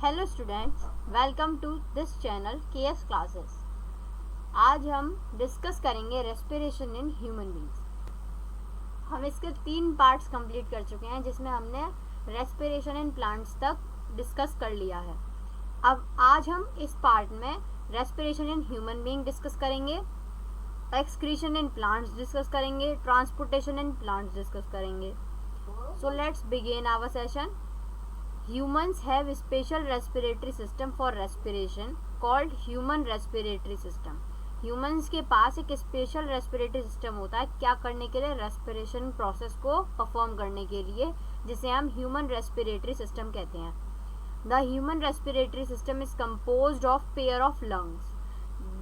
Hello students, welcome to this channel KS classes. आज हम discuss करेंगे रेस्पिरेशन इन ह्यूमन बींग्स। हम इसके 3 पार्ट्स कंप्लीट कर चुके हैं, जिसमें हमने रेस्पिरेशन इन प्लांट्स तक डिस्कस कर लिया है। अब आज हम इस पार्ट में respiration in human being discuss करेंगे, एक्सक्रीशन इन प्लांट्स डिस्कस करेंगे, ट्रांसपोर्टेशन इन प्लांट्स डिस्कस करेंगे। So let's begin our session. Humans have a special respiratory system for respiration called human respiratory system. Humans के पास एक special respiratory system होता है, क्या करने के लिए? रेस्पिरेशन प्रोसेस को परफॉर्म करने के लिए, जिसे हम ह्यूमन रेस्पिरेटरी सिस्टम कहते हैं। The human respiratory system is composed of pair of lungs.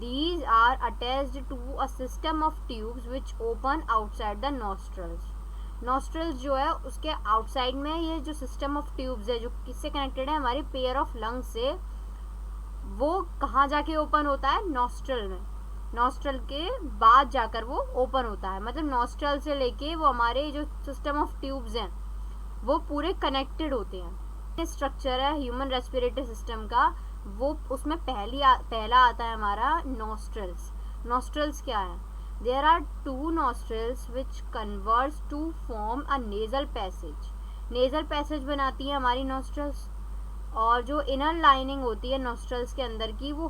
These are attached to a system of tubes which open outside the nostrils. Nostrils जो है उसके आउटसाइड में ये जो सिस्टम ऑफ ट्यूब्स है, जो किससे कनेक्टेड है? हमारी पेयर ऑफ लंग्स से। वो कहाँ जाके ओपन होता है? नॉस्ट्रल में। नॉस्ट्रल के बाद जाकर वो ओपन होता है, मतलब नॉस्ट्रल से लेके वो हमारे जो सिस्टम ऑफ ट्यूब्स हैं वो पूरे कनेक्टेड होते हैं। स्ट्रक्चर है ह्यूमन रेस्पिरेटरी सिस्टम का, वो उसमें पहला आता है हमारा नॉस्ट्रल्स। नॉस्ट्रल्स क्या है? There are two nostrils which converge to form a nasal passage. Nasal passage बनाती है हमारी nostrils, और जो inner lining होती है nostrils के अंदर की, वो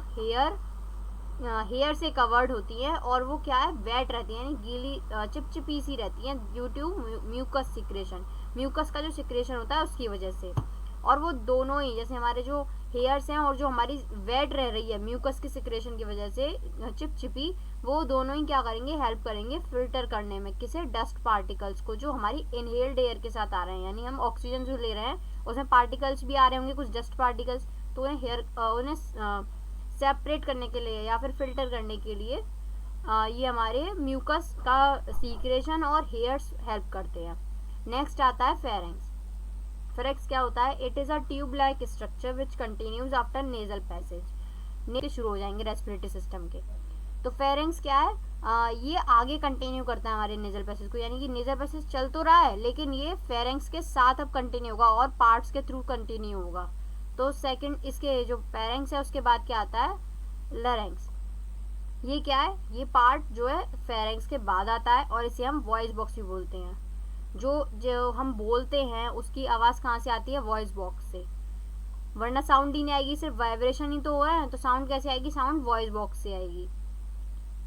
hair से covered होती है, और वो क्या है? wet रहती है, यानी गीली चिपचिपी सी रहती है due to mucus secretion. mucus का जो secretion होता है उसकी वजह से। और वो दोनों ही, जैसे हमारे जो हेयर्स हैं और जो हमारी वेट रह रही है म्यूकस की सिक्रेशन की वजह से चिपचिपी, वो दोनों ही क्या करेंगे? हेल्प करेंगे फिल्टर करने में। किसे? डस्ट पार्टिकल्स को, जो हमारी इनहेल्ड एयर के साथ आ रहे हैं, यानी हम ऑक्सीजन जो ले रहे हैं उसमें पार्टिकल्स भी आ रहे होंगे, कुछ डस्ट पार्टिकल्स, तो उन्हें सेपरेट करने के लिए या फिर फिल्टर करने के लिए ये हमारे म्यूकस का सीक्रेशन और हेयर्स हेल्प करते हैं। नेक्स्ट आता है फेरेंक्स। फेरेंक्स क्या होता है? It is a tube like structure which continues after nasal passage. शुरू हो जाएंगे रेस्पिरेटरी सिस्टम के। तो फेरेंक्स क्या है? ये आगे कंटिन्यू करता है हमारे नेजल पैसेज को, यानी कि नेजल पैसेज चल तो रहा है लेकिन ये फेरेंक्स के साथ अब कंटिन्यू होगा और पार्ट्स के थ्रू कंटिन्यू होगा। तो सेकंड, इसके जो फेरेंक्स है उसके बाद क्या आता है? लैरिंक्स। ये क्या है? ये पार्ट जो है फेरेंक्स के बाद आता है, और इसे हम वॉइस बॉक्स भी बोलते हैं। जो हम बोलते हैं उसकी आवाज़ कहाँ से आती है? वॉइस बॉक्स से, वरना साउंड ही नहीं आएगी, सिर्फ वाइब्रेशन ही तो हुआ है, तो साउंड कैसे आएगी? साउंड वॉइस बॉक्स से आएगी।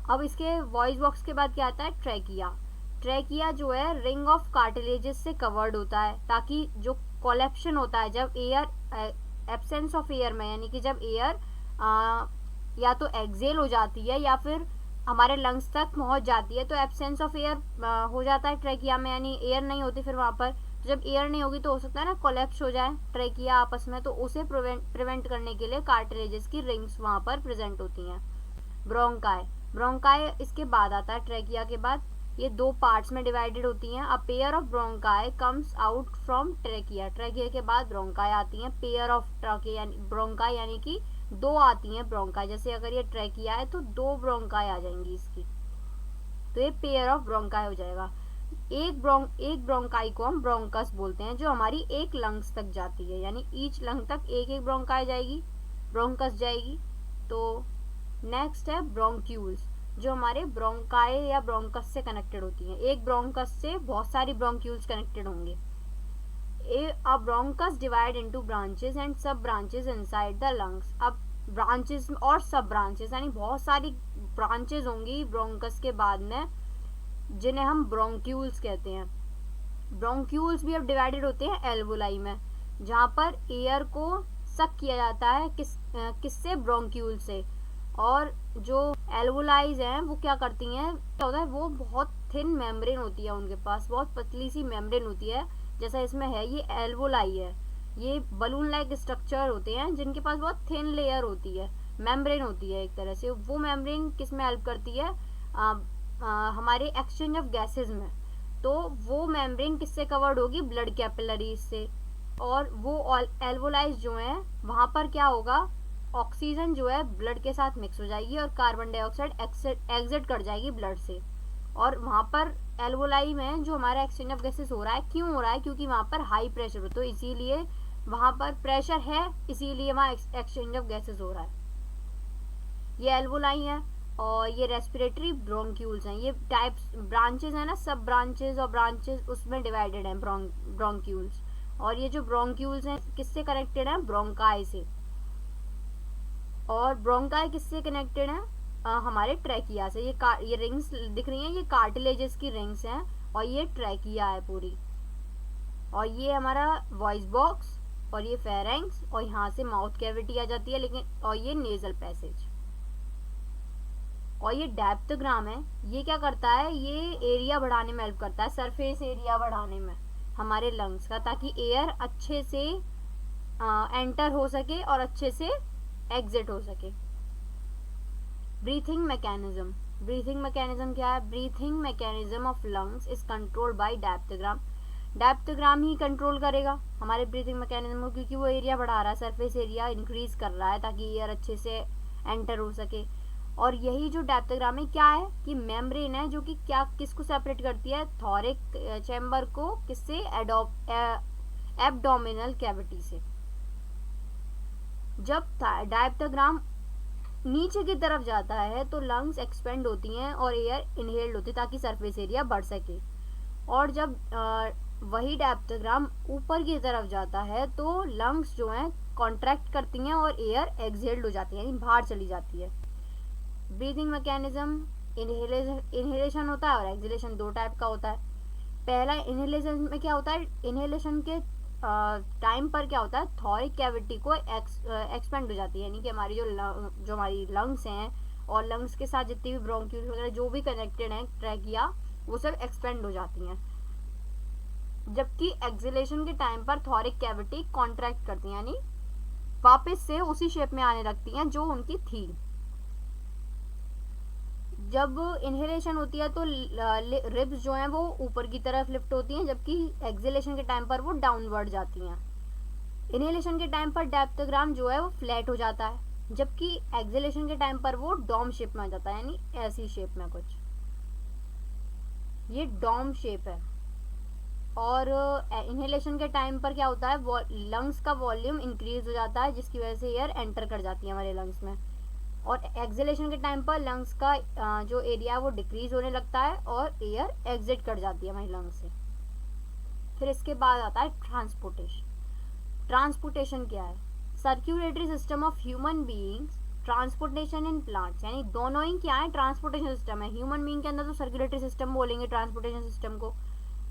अब इसके वॉइस बॉक्स के बाद क्या आता है? ट्रैकिया। ट्रैकिया जो है रिंग ऑफ कार्टिलेजेस से कवर्ड होता है, ताकि जो कोलेप्शन होता है जब एयर एब्सेंस ऑफ एयर में, यानी कि जब एयर या तो एक्सेल हो जाती है या फिर हमारे लंग्स तक पहुंच जाती है, तो एब्सेंस ऑफ एयर हो जाता है ट्रैकिया में, यानी एयर नहीं होती फिर वहाँ पर। तो जब एयर नहीं होगी तो हो सकता है ना कोलैप्स हो जाए ट्रैकिया आपस में, तो उसे प्रिवेंट करने के लिए कार्टिलेजेस की रिंग्स वहाँ पर प्रेजेंट होती हैं। ब्रोंकाई। ब्रोंकाई इसके बाद आता है ट्रैकिया के बाद। ये 2 पार्ट्स में डिवाइडेड होती हैं। A pair of bronchi comes out from trachea. Trachea के बाद ब्रोंकाई आती हैं। पेयर ऑफ ट्रैकिया ब्रोंकाई यानी कि 2 आती हैं ब्रोंकाई। जैसे अगर ये ट्रैकिया है तो 2 ब्रोंकाई आ जाएंगी इसकी, तो ये पेयर ऑफ ब्रोंकाई हो जाएगा। एक ब्रोंकाई को हम ब्रोंकस बोलते हैं, जो हमारी एक लंग्स तक जाती है, यानी ईच लंग तक एक ब्रोंकाई जाएगी, ब्रोंकस जाएगी। तो नेक्स्ट है ब्रोंक्यूल्स, जो हमारे ब्रोंकाई या ब्रोंकस से कनेक्टेड होती हैं। एक ब्रोंकस से बहुत सारी ब्रोंक्यूल्स कनेक्टेड होंगे। A bronchus divide into branches and sub branches inside the lungs. अब ब्रांचेस और सब ब्रांचेस, यानी बहुत सारी ब्रांचेस होंगी ब्रोंकस के बाद में, जिन्हें हम ब्रोंक्यूल्स कहते हैं। ब्रोंक्यूल्स भी अब डिवाइडेड होते हैं एल्वोलाई में, जहाँ पर एयर को सक किया जाता है किससे? ब्रोंक्यूल से। और जो एल्वोलाइज हैं वो क्या करती हैं? क्या होता है? वो बहुत थिन मेम्ब्रेन होती है उनके पास, बहुत पतली सी मेम्ब्रेन होती है, जैसा इसमें है। ये एल्वोलाई है, ये बलून लाइक स्ट्रक्चर होते हैं जिनके पास बहुत थिन लेयर होती है, मेम्ब्रेन होती है एक तरह से। वो मेम्ब्रेन किस में हेल्प करती है? हमारे एक्सचेंज ऑफ गैसेस में। तो वो मेम्ब्रेन किससे कवर्ड होगी? ब्लड कैपिलरीज से। और वो एल्वोलाइज जो है वहाँ पर क्या होगा? ऑक्सीजन जो है ब्लड के साथ मिक्स हो जाएगी और कार्बन डाइऑक्साइड एग्जिट कर जाएगी ब्लड से, और वहाँ पर एल्वोलाई में जो हमारा एक्सचेंज ऑफ गैसेस हो रहा है, क्यों हो रहा है? क्योंकि वहाँ पर हाई प्रेशर हो, तो इसीलिए वहाँ पर प्रेशर है, इसीलिए वहाँ एक्सचेंज ऑफ गैसेस हो रहा है। ये एल्वोलाई है और ये रेस्पिरेटरी ब्रोंक्यूल्स हैं। ये टाइप्स ब्रांचेस हैं ना, सब ब्रांचेस और ब्रांचेस उसमें डिवाइडेड हैं ब्रोंक्यूल्स। और ये जो ब्रोंक्यूल्स हैं किससे कनेक्टेड हैं? ब्रोंकाई से। और ब्रोंकाई किससे कनेक्टेड है? हमारे ट्रैकिया से। ये रिंग्स दिख रही हैं, ये कार्टिलेजेस की रिंग्स हैं और ये ट्रैकिया है पूरी। और ये हमारा वॉइस बॉक्स और ये फेरेंक्स और यहाँ से माउथ कैविटी आ जाती है, लेकिन और ये नेजल पैसेज। और ये डायप्थोग्राम है, ये क्या करता है? ये एरिया बढ़ाने में हेल्प करता है, सरफेस एरिया बढ़ाने में हमारे लंग्स का, ताकि एयर अच्छे से एंटर हो सके और अच्छे से एग्जिट हो सके। Breathing mechanism. ब्रीथिंग मैकेनिज्म क्या है? Breathing mechanism of lungs is controlled by diaphragm. Diaphragm ही कंट्रोल करेगा हमारे ब्रीथिंग मैकेनिज्म को, क्योंकि वो एरिया बढ़ा रहा है, सरफेस एरिया इंक्रीज कर रहा है ताकि एयर अच्छे से एंटर हो सके। और यही जो डायप्थोग्राम है क्या है कि मेम्ब्रेन है, जो कि क्या किसको सेपरेट करती है? थॉरिक चैम्बर को किससे? एब्डोमिनल कैविटी से। जब डायप्थोग्राम नीचे की तरफ जाता है तो लंग्स एक्सपेंड होती हैं और एयर इनहेल्ड होती है ताकि सरफेस एरिया बढ़ सके। और जब वही डायप्थोग्राम ऊपर की तरफ जाता है तो लंग्स जो हैं कॉन्ट्रैक्ट करती हैं और एयर एक्सहेल्ड हो जाती है, यानी बाहर चली जाती है। ब्रीदिंग मैकेनिज्म इनहेलेशन होता है और एक्सहेलेशन दो टाइप का होता है। पहला इनहेलेशन में क्या होता है? इनहेलेशन के टाइम पर क्या होता है? थॉरिक कैविटी को एक्सपेंड हो जाती है, यानी कि हमारी जो हमारी लंग्स हैं और लंग्स के साथ जितनी भी ब्रोंक्यूल्स वगैरह जो भी कनेक्टेड हैं, ट्रैकिया, वो सब एक्सपेंड हो जाती हैं। जबकि एक्सहेलेशन के टाइम पर थॉरिक कैविटी कॉन्ट्रैक्ट करती हैं, यानी वापस से उसी शेप में आने लगती हैं जो उनकी थी। जब इनहेलेशन होती है तो रिब्स जो हैं वो ऊपर की तरफ लिफ्ट होती हैं, जबकि एक्सहेलेशन के टाइम पर वो डाउनवर्ड जाती हैं। इनहेलेशन के टाइम पर डायप्थोग्राम जो है वो फ्लैट हो जाता है, जबकि एक्सहेलेशन के टाइम पर वो डोम शेप में आ जाता है, यानी ऐसी शेप में कुछ। ये डोम शेप है। और इनहेलेशन के टाइम पर क्या होता है? लंग्स का वॉल्यूम इंक्रीज हो जाता है, जिसकी वजह से एयर एंटर कर जाती है हमारे लंग्स में। और एक्सहेलेशन के टाइम पर लंग्स का जो एरिया है वो डिक्रीज होने लगता है और एयर एग्जिट कर जाती है हमारी लंग्स से। फिर इसके बाद आता है ट्रांसपोर्टेशन। ट्रांसपोर्टेशन क्या है? Circulatory system of human beings, transportation in plants, यानी दोनों ही क्या है? ट्रांसपोर्टेशन सिस्टम है। ह्यूमन बीइंग के अंदर तो सर्कुलेटरी सिस्टम बोलेंगे ट्रांसपोर्टेशन सिस्टम को,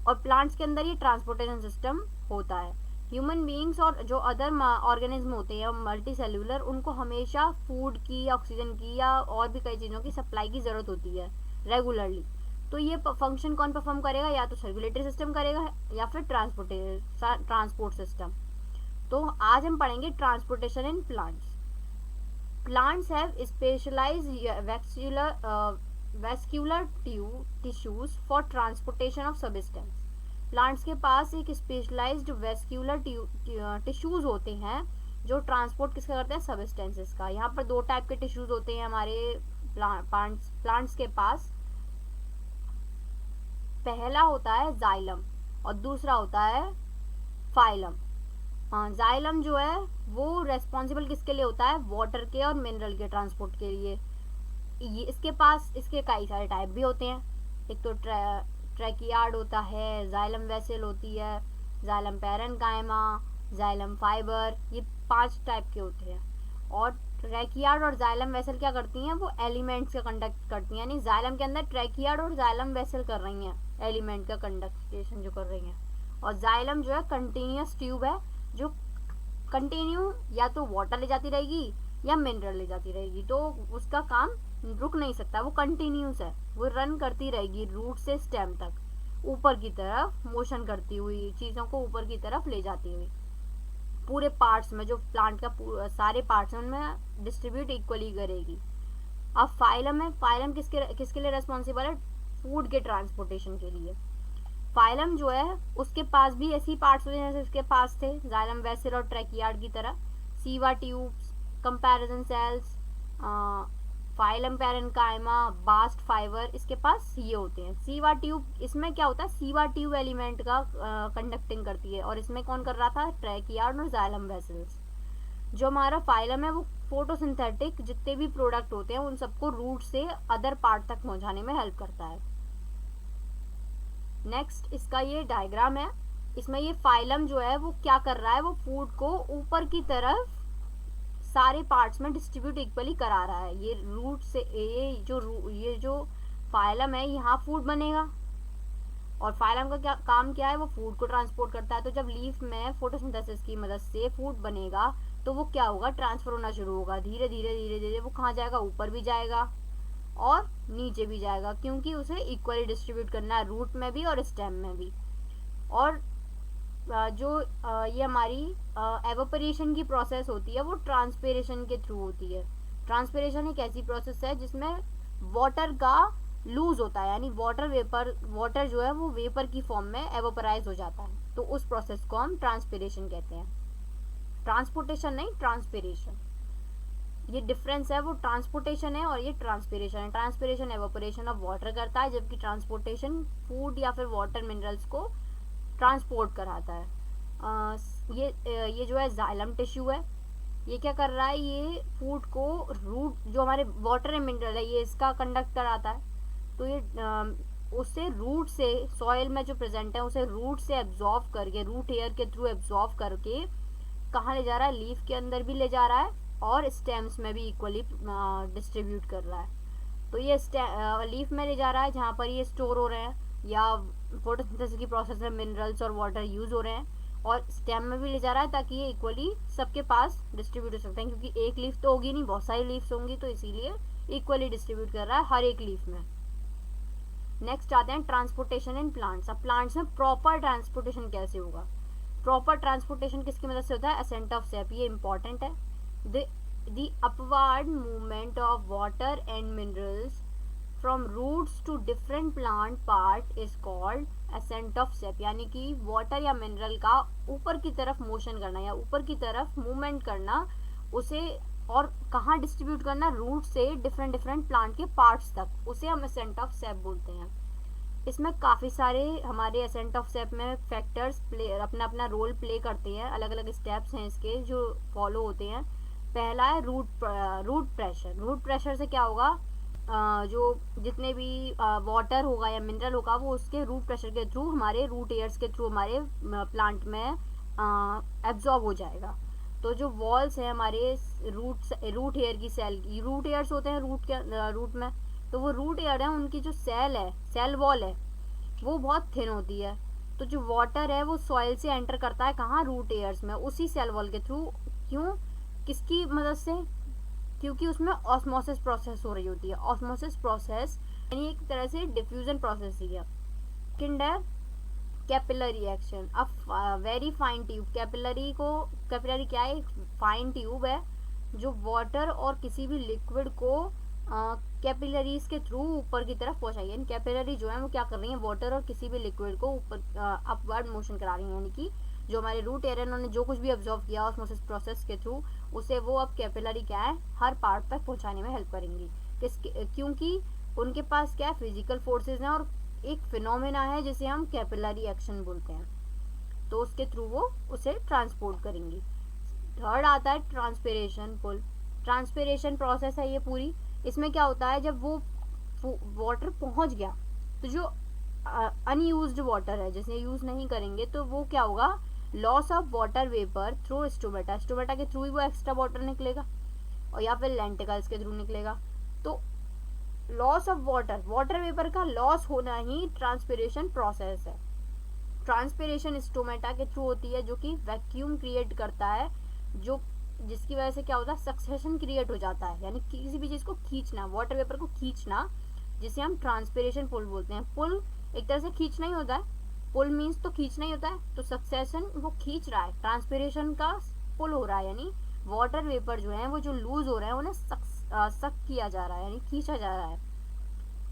और प्लांट्स के अंदर ये ट्रांसपोर्टेशन सिस्टम होता है। ह्यूमन बीइंग्स और जो अदर ऑर्गेनिज्म होते हैं मल्टी सेल्यूलर, उनको हमेशा फूड की, ऑक्सीजन की या और भी कई चीज़ों की सप्लाई की ज़रूरत होती है रेगुलरली। तो ये फंक्शन कौन परफॉर्म करेगा? या तो सर्कुलेटरी सिस्टम करेगा या फिर ट्रांसपोर्ट सिस्टम। तो आज हम पढ़ेंगे transportation in plants. Plants have specialised vascular tissues for transportation of substance. प्लांट्स के पास एक स्पेशलाइज्ड वैस्कुलर टिश्यूज होते हैं जो ट्रांसपोर्ट किसका करते हैं? सब्सटेंसेस का। यहाँ पर दो टाइप के टिश्यूज होते हैं हमारे प्लांट्स के पास। पहला होता है जाइलम और दूसरा होता है फाइलम। जाइलम जो है वो रेस्पॉन्सिबल किसके लिए होता है? वाटर के और मिनरल के ट्रांसपोर्ट के लिए। ये इसके कई सारे टाइप भी होते हैं। एक तो ट्रैकियार्ड होता है, जाइलम वेसल होती है, जाइलम पैरेन्काइमा, जाइलम फाइबर, ये 5 टाइप के होते हैं। और ट्रैकियार्ड और जाइलम वेसल क्या करती हैं? वो एलिमेंट्स का कंडक्ट करती हैं, यानी जाइलम के अंदर ट्रैकियार्ड और जाइलम वेसल कर रही हैं, एलिमेंट का कंडक्टेशन जो कर रही हैं। और जाइलम जो है कंटिन्यूस ट्यूब है, जो कंटिन्यू या तो वाटर ले जाती रहेगी या मिनरल ले जाती रहेगी, तो उसका काम रुक नहीं सकता, वो कंटिन्यूस है, वो रन करती रहेगी रूट से स्टेम तक, ऊपर की तरफ मोशन करती हुई, चीज़ों को ऊपर की तरफ ले जाती हुई पूरे पार्ट्स में, जो प्लांट का सारे पार्ट्स हैं उनमें डिस्ट्रीब्यूट इक्वली करेगी। अब फाइलम है, फाइलम किसके लिए रेस्पॉन्सिबल है? फूड के ट्रांसपोर्टेशन के लिए। फाइलम जो है उसके पास भी ऐसी पार्ट्स होते हैं जैसे उसके पास थे जाइलम वेसल और ट्रैकियार्ड की तरह। Sieve tubes, companion cells, phloem parenchyma, bast fibre, इसके पास ये होते हैं। सीवा ट्यूब, इसमें क्या होता है, सीवा ट्यूब एलिमेंट का कंडक्टिंग करती है, और इसमें कौन कर रहा था, ट्रैकियार्ड और जाइलम वेसल्स। जो हमारा फाइलम है वो फोटोसिंथेटिक जितने भी प्रोडक्ट होते हैं उन सबको रूट से अदर पार्ट तक पहुंचाने में हेल्प करता है। नेक्स्ट इसका ये डायग्राम है, इसमें ये फाइलम जो है वो क्या कर रहा है, वो फूड को ऊपर की तरफ सारे पार्ट्स में डिस्ट्रीब्यूट इक्वली करा रहा है। ये रूट से ये जो फाइलम है यहाँ फूड बनेगा, और फाइलम का क्या काम क्या है, वो फूड को ट्रांसपोर्ट करता है। तो जब लीफ में फोटोसिंथेसिस की मदद से फूड बनेगा तो वो क्या होगा, ट्रांसफर होना शुरू होगा, धीरे धीरे धीरे धीरे वो कहाँ जाएगा, ऊपर भी जाएगा और नीचे भी जाएगा, क्योंकि उसे इक्वली डिस्ट्रीब्यूट करना है, रूट में भी और स्टेम में भी। और जो ये हमारी एवोपरेशन की प्रोसेस होती है वो ट्रांसपिरेशन के थ्रू होती है। ट्रांसपिरेशन एक ऐसी प्रोसेस है जिसमें वाटर का लूज होता है, यानी वाटर जो है वो वेपर की फॉर्म में एवोपराइज हो जाता है, तो उस प्रोसेस को हम ट्रांसपिरेशन कहते हैं। ट्रांसपोर्टेशन नहीं, ट्रांसपिरेशन, ये डिफरेंस है, वो ट्रांसपोर्टेशन है और ये ट्रांसपिरेशन है। ट्रांसपिरेशन एवोपरेशन ऑफ वाटर करता है, जबकि ट्रांसपोर्टेशन फूड या फिर वाटर मिनरल्स को ट्रांसपोर्ट कराता है। ये जो है जाइलम टिश्यू है, ये क्या कर रहा है, ये फूड को रूट, जो हमारे वाटर एंड मिनरल है ये इसका कंडक्ट कराता है, तो ये उससे रूट से, सॉइल में जो प्रेजेंट है उसे रूट से एब्जॉर्व करके, रूट हेयर के थ्रू एब्जॉर्व करके कहाँ ले जा रहा है, लीफ के अंदर भी ले जा रहा है और स्टेम्स में भी इक्वली डिस्ट्रीब्यूट कर रहा है। तो ये लीफ में ले जा रहा है जहाँ पर ये स्टोर हो रहे हैं या फोटोसिंथेसिस की प्रोसेस में मिनरल्स और वाटर यूज हो रहे हैं, और स्टेम में भी ले जा रहा है ताकि ये इक्वली सबके पास डिस्ट्रीब्यूट हो सकते हैं, क्योंकि एक लीफ तो होगी नहीं, बहुत सारी लीव्स होंगी, तो इसीलिए इक्वली डिस्ट्रीब्यूट कर रहा है हर एक लीफ में। नेक्स्ट आते हैं ट्रांसपोर्टेशन इन प्लांट्स। अब प्लांट्स में प्रॉपर ट्रांसपोर्टेशन कैसे होगा, प्रॉपर ट्रांसपोर्टेशन किसकी मदद से होता है, असेंट ऑफ सेप, ये इंपॉर्टेंट है। The upward movement of water and minerals from roots to different plant part is called ascent of sap, यानी कि वाटर या मिनरल का ऊपर की तरफ मोशन करना या ऊपर की तरफ मूवमेंट करना, उसे और कहाँ डिस्ट्रीब्यूट करना, रूट से डिफरेंट डिफरेंट प्लांट के पार्ट्स तक, उसे हम असेंट ऑफ सेप बोलते हैं। इसमें काफ़ी सारे हमारे असेंट ऑफ सेप में फैक्टर्स अपना अपना रोल प्ले करते हैं, अलग अलग स्टेप्स हैं इसके जो फॉलो होते हैं। पहला है रूट प्रेशर। रूट प्रेशर से क्या होगा, जो जितने भी वाटर होगा या मिनरल होगा वो उसके रूट प्रेशर के थ्रू, हमारे रूट एयर्स के थ्रू हमारे प्लांट में एब्जॉर्ब हो जाएगा। तो जो वॉल्स हैं हमारे रूट एयर की सेल की, रूट एयर्स होते हैं रूट में, तो वो रूट एयर है, उनकी जो सेल वॉल है वो बहुत थिन होती है, तो जो वाटर है वो सॉइल से एंटर करता है कहाँ, रूट एयर्स में, उसी सेल वॉल के थ्रू। क्यों, किसकी मदद से, क्योंकि उसमें ऑस्मोसिस प्रोसेस हो रही होती है। ऑस्मोसिस प्रोसेस यानी एक तरह से डिफ्यूजन प्रोसेस ही है। सेकंड है कैपिलरी एक्शन। अब वेरी फाइन ट्यूब, कैपिलरी क्या है, फाइन ट्यूब है जो वाटर और किसी भी लिक्विड को कैपिलरीज के थ्रू ऊपर की तरफ पहुंचाएगी। यानी कैपिलरी जो है वो क्या कर रही है, वाटर और किसी भी लिक्विड को ऊपर अपवर्ड मोशन करा रही है, यानी कि जो हमारे रूट एयर उन्होंने जो कुछ भी ऑब्जर्व किया ऑस्मोसिस प्रोसेस के थ्रू, उसे वो अब कैपिलरी क्या है, हर पार्ट तक पहुंचाने में हेल्प करेंगी। क्योंकि उनके पास क्या है, फिजिकल फोर्सेज हैं और एक फिनोमेना है जिसे हम कैपिलरी एक्शन बोलते हैं, तो उसके थ्रू वो उसे ट्रांसपोर्ट करेंगी। थर्ड आता है ट्रांसपिरेशन पुल। ट्रांसपिरेशन प्रोसेस है ये पूरी। इसमें क्या होता है, जब वो वाटर पहुंच गया तो जो अनयूज्ड वाटर है जिसे यूज नहीं करेंगे तो वो क्या होगा, loss of water vapour through stomata के थ्रू ही वो एक्स्ट्रा वाटर निकलेगा, और या फिर लेंटिकल्स के थ्रू निकलेगा। तो लॉस ऑफ वाटर वेपर का लॉस होना ही ट्रांसपिरेशन प्रोसेस है। ट्रांसपिरेशन स्टोमेटा के थ्रू होती है जो कि वैक्यूम क्रिएट करता है, जिसकी वजह से क्या होता है, सक्सेशन क्रिएट हो जाता है, यानी किसी भी चीज को खींचना, वाटर वेपर को खींचना, जिसे हम ट्रांसपिरेशन पुल बोलते हैं। पुल एक तरह से खींचना ही होता है, पुल मीन्स तो खींचना ही होता है, तो सक्सेशन वो खींच रहा है, ट्रांसपिरेशन का पुल हो रहा है, यानी वाटर वेपर जो है वो जो लूज हो रहे हैं उन्हें सक किया जा रहा है, यानी खींचा जा रहा है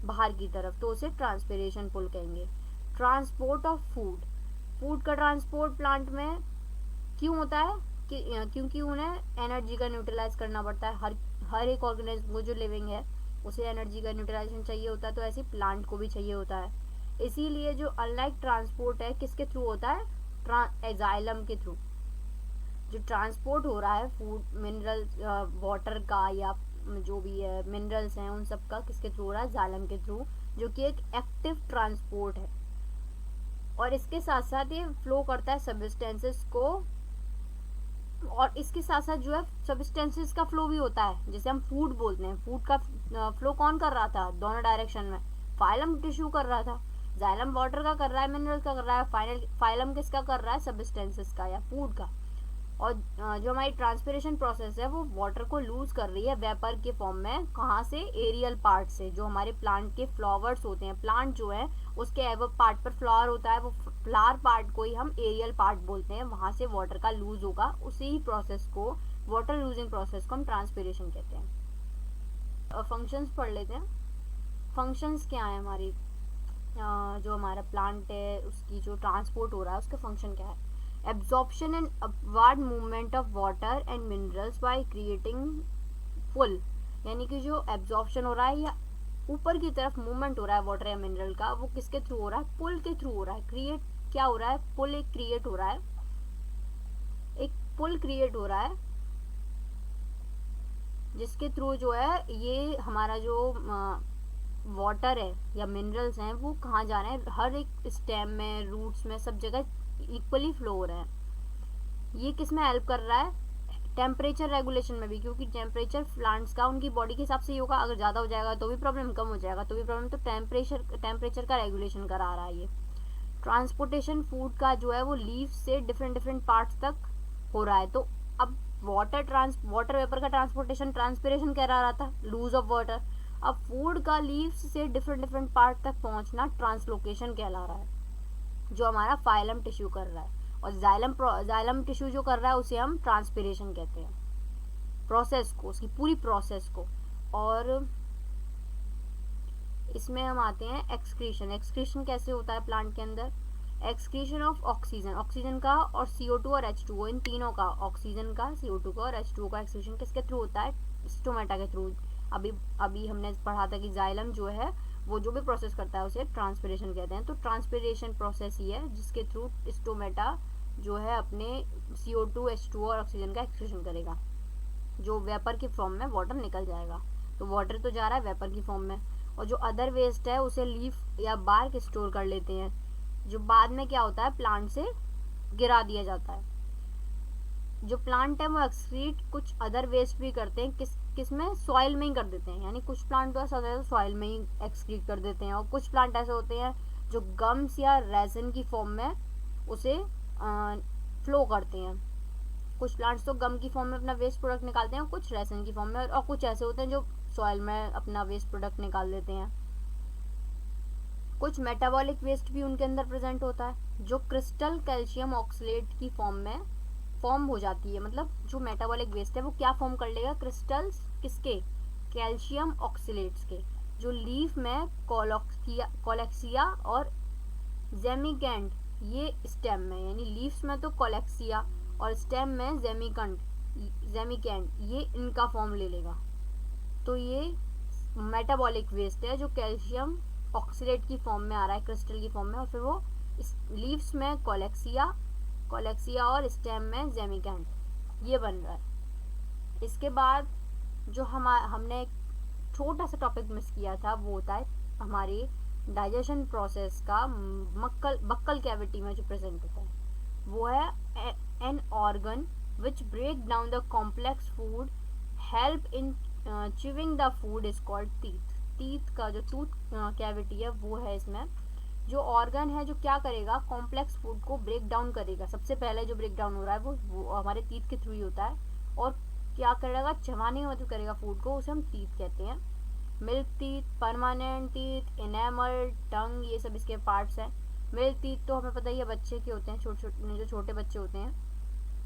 बाहर की तरफ, तो उसे ट्रांसपिरेशन पुल कहेंगे। ट्रांसपोर्ट ऑफ फूड का ट्रांसपोर्ट प्लांट में क्यों होता है, क्योंकि उन्हें एनर्जी का न्यूट्रलाइज करना पड़ता है। हर एक ऑर्गेनिज्म को जो लिविंग है उसे एनर्जी का न्यूट्रलाइजेशन चाहिए होता है, तो ऐसे प्लांट को भी चाहिए होता है। इसीलिए जो अनलाइक ट्रांसपोर्ट है किसके थ्रू होता है, जाइलम के थ्रू। जो ट्रांसपोर्ट हो रहा है फूड मिनरल्स वाटर का या जो भी है मिनरल्स हैं उन सब का किसके थ्रू हो रहा है, जाइलम के थ्रू, जो कि एक एक्टिव ट्रांसपोर्ट है। और इसके साथ साथ ये फ्लो करता है सब्सटेंसेस को, और इसके साथ साथ जो है सब्सटेंसेस का फ्लो भी होता है। जैसे हम फूड बोलते हैं, फूड का फ्लो कौन कर रहा था दोनों डायरेक्शन में, फाइलम टिश्यू कर रहा था। जाइलम वाटर का कर रहा है, मिनरल का कर रहा है, फाइलम किसका कर रहा है, सब्सटेंसेस का या फूड का। और जो हमारी ट्रांसपिरेशन प्रोसेस है वो वाटर को लूज कर रही है वेपर के फॉर्म में, कहाँ से, एरियल पार्ट से। जो हमारे प्लांट के फ्लावर्स होते हैं, प्लांट जो है उसके एवर पार्ट पर फ्लावर होता है, वो फ्लावर पार्ट को ही हम एरियल पार्ट बोलते हैं, वहाँ से वाटर का लूज होगा। उसी ही प्रोसेस को, वाटर लूजिंग प्रोसेस को हम ट्रांसपिरेशन कहते हैं। फंक्शंस पढ़ लेते हैं। फंक्शंस क्या है हमारी, जो हमारा प्लांट है उसकी जो ट्रांसपोर्ट हो रहा है उसका फंक्शन क्या है। Absorption and upward movement of water and minerals by creating pull, यानी कि जो एब्जॉर्प्शन हो रहा है या ऊपर की तरफ मूवमेंट हो रहा है वाटर या मिनरल का, वो किसके थ्रू हो रहा है, पुल के थ्रू हो रहा है। क्रिएट क्या हो रहा है, पुल एक क्रिएट हो रहा है, एक पुल क्रिएट हो रहा है, जिसके थ्रू जो है ये हमारा जो वाटर है या मिनरल्स हैं वो कहाँ जा रहे हैं, हर एक स्टेम में, रूट्स में, सब जगह इक्वली फ्लो हो रहे हैं। ये किस में हेल्प कर रहा है, टेम्परेचर रेगुलेशन में भी, क्योंकि टेम्परेचर प्लांट्स का उनकी बॉडी के हिसाब से ही होगा। अगर ज़्यादा हो जाएगा तो भी प्रॉब्लम, कम हो जाएगा तो भी प्रॉब्लम, तो टेम्परेचर का रेगुलेशन करा रहा है ये। ट्रांसपोर्टेशन फूड का जो है वो लीव से डिफरेंट डिफरेंट पार्ट्स तक हो रहा है। तो अब वाटर वेपर का ट्रांसपोर्टेशन ट्रांसपिरेशन कह रहा था, लूज ऑफ वाटर। अब फूड का लीव्स से डिफरेंट डिफरेंट पार्ट तक पहुंचना ट्रांसलोकेशन कहला रहा है, जो हमारा फाइलम टिश्यू कर रहा है। और जाइलम टिश्यू जो कर रहा है उसे हम ट्रांसपिरेशन कहते हैं, प्रोसेस को, उसकी पूरी प्रोसेस को। और इसमें हम आते हैं एक्सक्रीशन। एक्सक्रीशन कैसे होता है प्लांट के अंदर, एक्सक्रीशन ऑफ ऑक्सीजन, ऑक्सीजन का और CO2 और H2O, इन तीनों का, ऑक्सीजन का, CO2 का और H2O का एक्सक्रीशन किसके थ्रू होता है, स्टोमेटा के थ्रू। अभी हमने पढ़ा था कि जाइलम जो है वो जो भी प्रोसेस करता है उसे ट्रांसपिरेशन कहते हैं। तो ट्रांसपिरेशन प्रोसेस ही है जिसके थ्रू स्टोमेटा जो है अपने CO2, H2O और ऑक्सीजन का एक्सक्रीशन करेगा, जो वेपर की फॉर्म में वाटर निकल जाएगा। तो वाटर तो जा रहा है वेपर की फॉर्म में, और जो अदर वेस्ट है उसे लीफ या बार्क स्टोर कर लेते हैं, जो बाद में क्या होता है प्लांट से गिरा दिया जाता है। जो प्लांट है वो एक्सक्रीट कुछ अदर वेस्ट भी करते हैं, किस में, सॉइल में ही कर देते हैं। यानी कुछ प्लांट तो ऐसा होता है सॉइल में ही एक्सक्रीट कर देते हैं, और कुछ प्लांट ऐसे होते हैं जो गम्स या रेजिन की फॉर्म में उसे फ्लो करते हैं। कुछ प्लांट्स तो गम की फॉर्म में अपना वेस्ट प्रोडक्ट निकालते हैं, कुछ रेजिन की फॉर्म में, और कुछ ऐसे होते हैं जो सॉइल में अपना वेस्ट प्रोडक्ट निकाल देते हैं। कुछ मेटाबॉलिक वेस्ट भी उनके अंदर प्रेजेंट होता है, जो क्रिस्टल कैल्शियम ऑक्सलेट की फॉर्म में फॉर्म हो जाती है। मतलब जो मेटाबॉलिक वेस्ट है वो क्या फॉर्म कर लेगा, क्रिस्टल्स किसके, कैल्शियम ऑक्सलेट्स के, जो लीफ में कोलेक्सिया और जेमिकेंड, ये स्टेम में, यानी लीव्स में तो कोलेक्सिया और स्टेम में जेमिकेंड, ये इनका फॉर्म ले लेगा। तो ये मेटाबॉलिक वेस्ट है जो कैल्शियम ऑक्सीडेट की फॉर्म में आ रहा है, क्रिस्टल की फॉर्म में, और फिर वो लीव्स में कोलेक्सिया और स्टेम में जेमिकेंड, ये बन रहा है। इसके बाद जो हमने एक छोटा सा टॉपिक मिस किया था वो होता है हमारी डाइजेशन प्रोसेस का बक्कल कैविटी में जो प्रेजेंट होता है, वो है an organ which break down the complex food help in chewing the food is called teeth. Teeth का जो टूथ कैविटी है वो है, इसमें जो ऑर्गन है जो क्या करेगा, कॉम्प्लेक्स फूड को ब्रेक डाउन करेगा। सबसे पहले जो ब्रेक डाउन हो रहा है वो हमारे टीथ के थ्रू ही होता है, और क्या करेगा, चबाने की मदद करेगा फूड को, उसे हम टीथ कहते हैं। Milk teeth, permanent teeth, enamel, tongue, ये सब इसके पार्ट्स हैं। मिल्क टीथ तो हमें पता ही है बच्चे के होते हैं, जो छोटे बच्चे होते हैं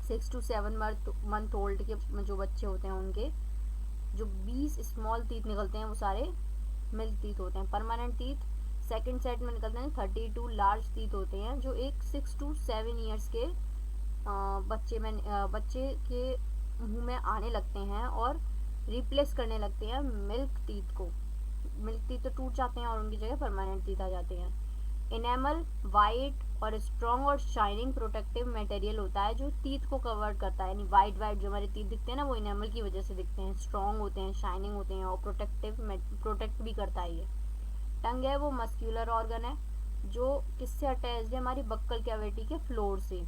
6 to 7 मंथ ओल्ड के जो बच्चे होते हैं उनके जो 20 स्मॉल टीथ निकलते हैं वो सारे मिल्क टीथ होते हैं। परमानेंट टीथ सेकंड सेट में निकलते हैं, 32 लार्ज टीथ होते हैं जो एक 6 to 7 ईयर्स के बच्चे के मुंह में आने लगते हैं और रिप्लेस करने लगते हैं मिल्क टीथ को। मिल्क टीथ तो टूट जाते हैं और उनकी जगह परमानेंट टीथ आ जाते हैं। इनेमल वाइट और स्ट्रॉन्ग और शाइनिंग प्रोटेक्टिव मटेरियल होता है जो टीथ को कवर करता है, यानी वाइट वाइट जो हमारे टीथ दिखते हैं ना वो इनेमल की वजह से दिखते हैं, स्ट्रॉन्ग होते हैं, शाइनिंग होते हैं और प्रोटेक्ट भी करता है ये। टंग है वो मस्क्यूलर ऑर्गन है जो किससे अटैच्ड है, हमारी बक्कल कैविटी के फ्लोर से,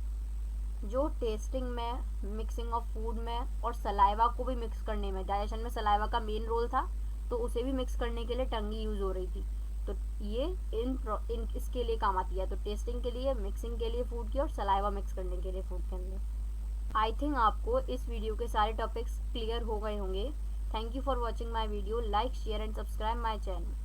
जो टेस्टिंग में, मिक्सिंग ऑफ फूड में और सलाइवा को भी मिक्स करने में, डाइजेशन में सलाइवा का मेन रोल था तो उसे भी मिक्स करने के लिए टंगी यूज़ हो रही थी। तो ये इन इसके लिए काम आती है, तो टेस्टिंग के लिए, मिक्सिंग के लिए फूड की और सलाइवा मिक्स करने के लिए फूड के अंदर। आई थिंक आपको इस वीडियो के सारे टॉपिक्स क्लियर हो गए होंगे। Thank you for watching my video. Like share and subscribe my channel.